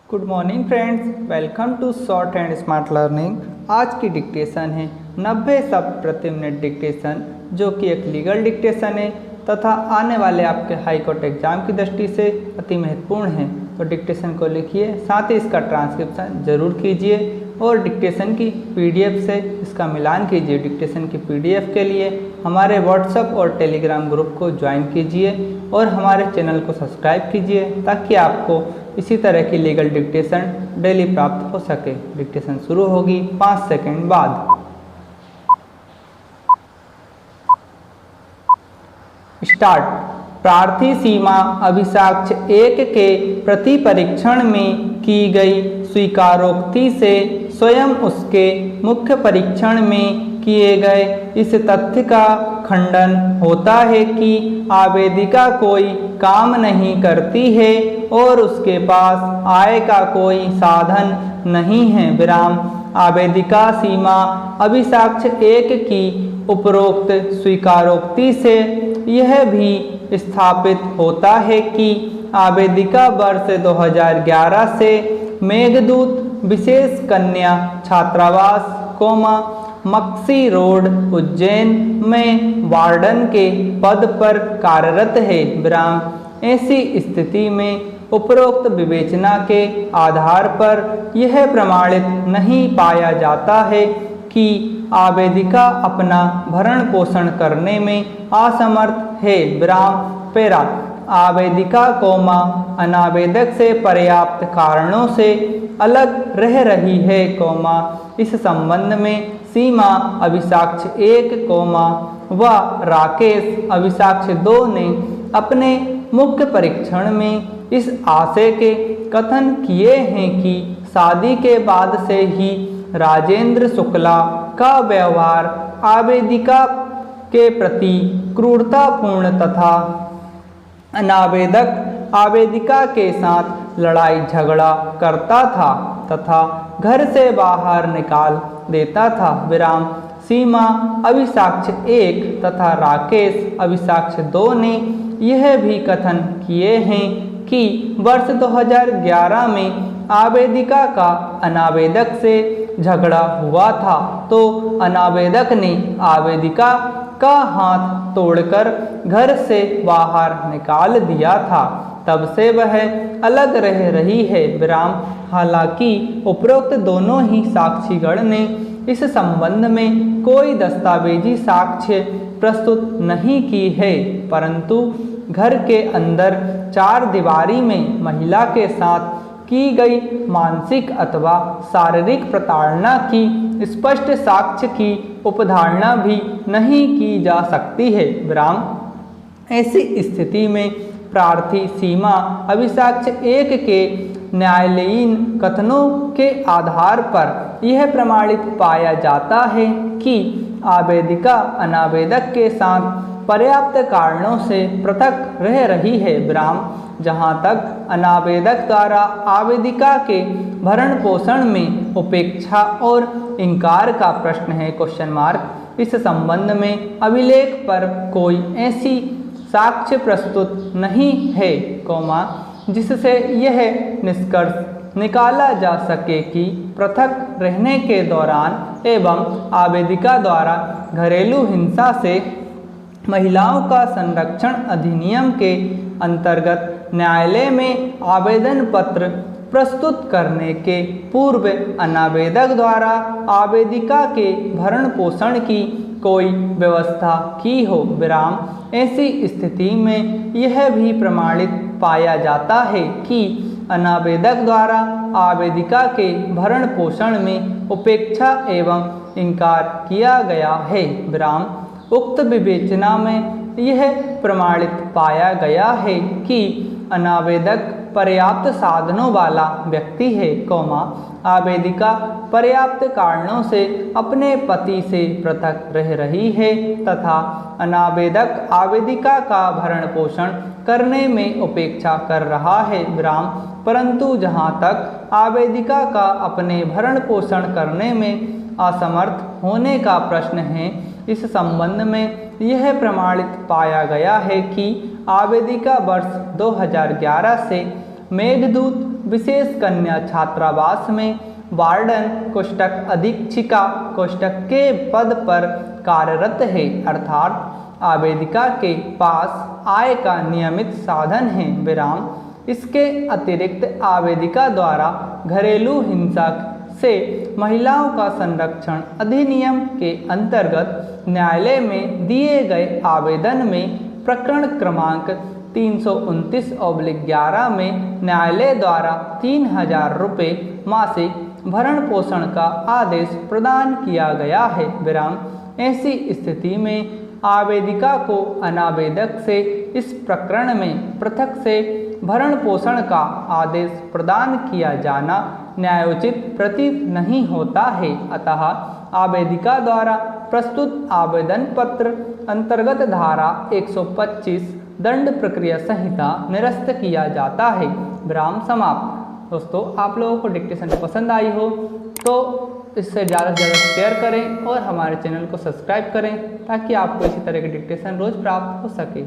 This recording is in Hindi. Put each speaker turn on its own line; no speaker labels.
Good morning friends, welcome to short and smart learning. आज की डिक्टेशन है 90 शब्द प्रति मिनट डिक्टेशन, जो कि एक लीगल डिक्टेशन है तथा आने वाले आपके हाई कोर्ट एग्जाम की दृष्टि से अति महत्वपूर्ण है। तो डिक्टेशन को लिखिए, साथ ही इसका ट्रांसक्रिप्शन जरूर कीजिए और डिक्टेशन की पीडीएफ से इसका मिलान कीजिए। डिक्टेशन की पीडीएफ के लिए हमारे व्हाट्सएप और टेलीग्राम ग्रुप को ज्वाइन कीजिए और हमारे चैनल को सब्सक्राइब कीजिए ताकि आपको इसी तरह की लीगल डिक्टेशन डेली प्राप्त हो सके। डिक्टेशन शुरू होगी 5 सेकंड बाद। स्टार्ट। प्रार्थी सीमा अभिसाक्ष्य 1 के प्रति परीक्षण में की गई स्वीकारोक्ति से स्वयं उसके मुख्य परीक्षण में किए गए इस तथ्य का खंडन होता है कि आवेदिका कोई काम नहीं करती है और उसके पास आय का कोई साधन नहीं है। विराम। आवेदिका सीमा अभिसाक्ष्य 1 की उपरोक्त स्वीकारोक्ति से यह भी स्थापित होता है कि आवेदिका वर्ष 2011 से मेघदूत विशेष कन्या छात्रावास मक्सी रोड उज्जैन में वार्डन के पद पर कार्यरत है। विराम। ऐसी स्थिति में उपरोक्त विवेचना के आधार पर यह प्रमाणित नहीं पाया जाता है कि आवेदिका अपना भरण पोषण करने में असमर्थ है। विराम। पैरा। आवेदिका अनावेदक से पर्याप्त कारणों से अलग रह रही है, इस संबंध में सीमा अभिसाक्ष्य 1, व राकेश अभिसाक्ष्य 2 ने अपने मुख्य परीक्षण में इस आशय के कथन किए हैं कि शादी के बाद से ही राजेंद्र शुक्ला का व्यवहार आवेदिका के प्रति क्रूरतापूर्ण तथा अनावेदक आवेदिका के साथ लड़ाई झगड़ा करता था तथा घर से बाहर निकाल देता था। विराम। सीमा अभिसाक्ष्य 1 तथा राकेश अभिसाक्ष्य 2 ने यह भी कथन किए हैं कि वर्ष 2011 में आवेदिका का अनावेदक से झगड़ा हुआ था, तो अनावेदक ने आवेदिका का हाथ तोड़कर घर से बाहर निकाल दिया था, तब से वह अलग रह रही है। विराम। हालांकि उपरोक्त दोनों ही साक्षीगण ने इस संबंध में कोई दस्तावेजी साक्ष्य प्रस्तुत नहीं की है, परंतु घर के अंदर 4 दीवारी में महिला के साथ की गई मानसिक अथवा शारीरिक प्रताड़ना की स्पष्ट साक्ष्य की उपधारणा भी नहीं की जा सकती है। विराम। ऐसी स्थिति में प्रार्थी सीमा अभिसाक्ष्य 1 के न्यायालयीन कथनों के आधार पर यह प्रमाणित पाया जाता है कि आवेदिका अनावेदक के साथ पर्याप्त कारणों से पृथक रह रही है। विराम। जहाँ तक अनावेदक द्वारा आवेदिका के भरण पोषण में उपेक्षा और इनकार का प्रश्न है, इस संबंध में अभिलेख पर कोई ऐसी साक्ष्य प्रस्तुत नहीं है, जिससे यह निष्कर्ष निकाला जा सके कि पृथक रहने के दौरान एवं आवेदिका द्वारा घरेलू हिंसा से महिलाओं का संरक्षण अधिनियम के अंतर्गत न्यायालय में आवेदन पत्र प्रस्तुत करने के पूर्व अनावेदक द्वारा आवेदिका के भरण पोषण की कोई व्यवस्था की हो। विराम। ऐसी स्थिति में यह भी प्रमाणित पाया जाता है कि अनावेदक द्वारा आवेदिका के भरण पोषण में उपेक्षा एवं इनकार किया गया है। विराम। उक्त विवेचना में यह प्रमाणित पाया गया है कि अनावेदक पर्याप्त साधनों वाला व्यक्ति है, आवेदिका पर्याप्त कारणों से अपने पति से पृथक रह रही है तथा अनावेदक आवेदिका का भरण पोषण करने में उपेक्षा कर रहा है। विराम। परंतु जहाँ तक आवेदिका का अपने भरण पोषण करने में असमर्थ होने का प्रश्न है, इस संबंध में यह प्रमाणित पाया गया है कि आवेदिका वर्ष 2011 से मेघदूत विशेष कन्या छात्रावास में वार्डन कोष्टक अधीक्षिका कोष्टक के पद पर कार्यरत है, अर्थात आवेदिका के पास आय का नियमित साधन है विराम। इसके अतिरिक्त आवेदिका द्वारा घरेलू हिंसा से महिलाओं का संरक्षण अधिनियम के अंतर्गत न्यायालय में दिए गए आवेदन में प्रकरण क्रमांक 329/11 में न्यायालय द्वारा 3000 रुपये मासिक भरण पोषण का आदेश प्रदान किया गया है विराम। ऐसी स्थिति में आवेदिका को अनावेदक से इस प्रकरण में पृथक से भरण पोषण का आदेश प्रदान किया जाना न्यायोचित प्रतीत नहीं होता है। अतः आवेदिका द्वारा प्रस्तुत आवेदन पत्र अंतर्गत धारा 125 दंड प्रक्रिया संहिता निरस्त किया जाता है। विराम समाप्त। दोस्तों, आप लोगों को डिक्टेशन पसंद आई हो तो इससे ज़्यादा से ज़्यादा शेयर करें और हमारे चैनल को सब्सक्राइब करें ताकि आपको इसी तरह के डिक्टेशन रोज़ प्राप्त हो सके।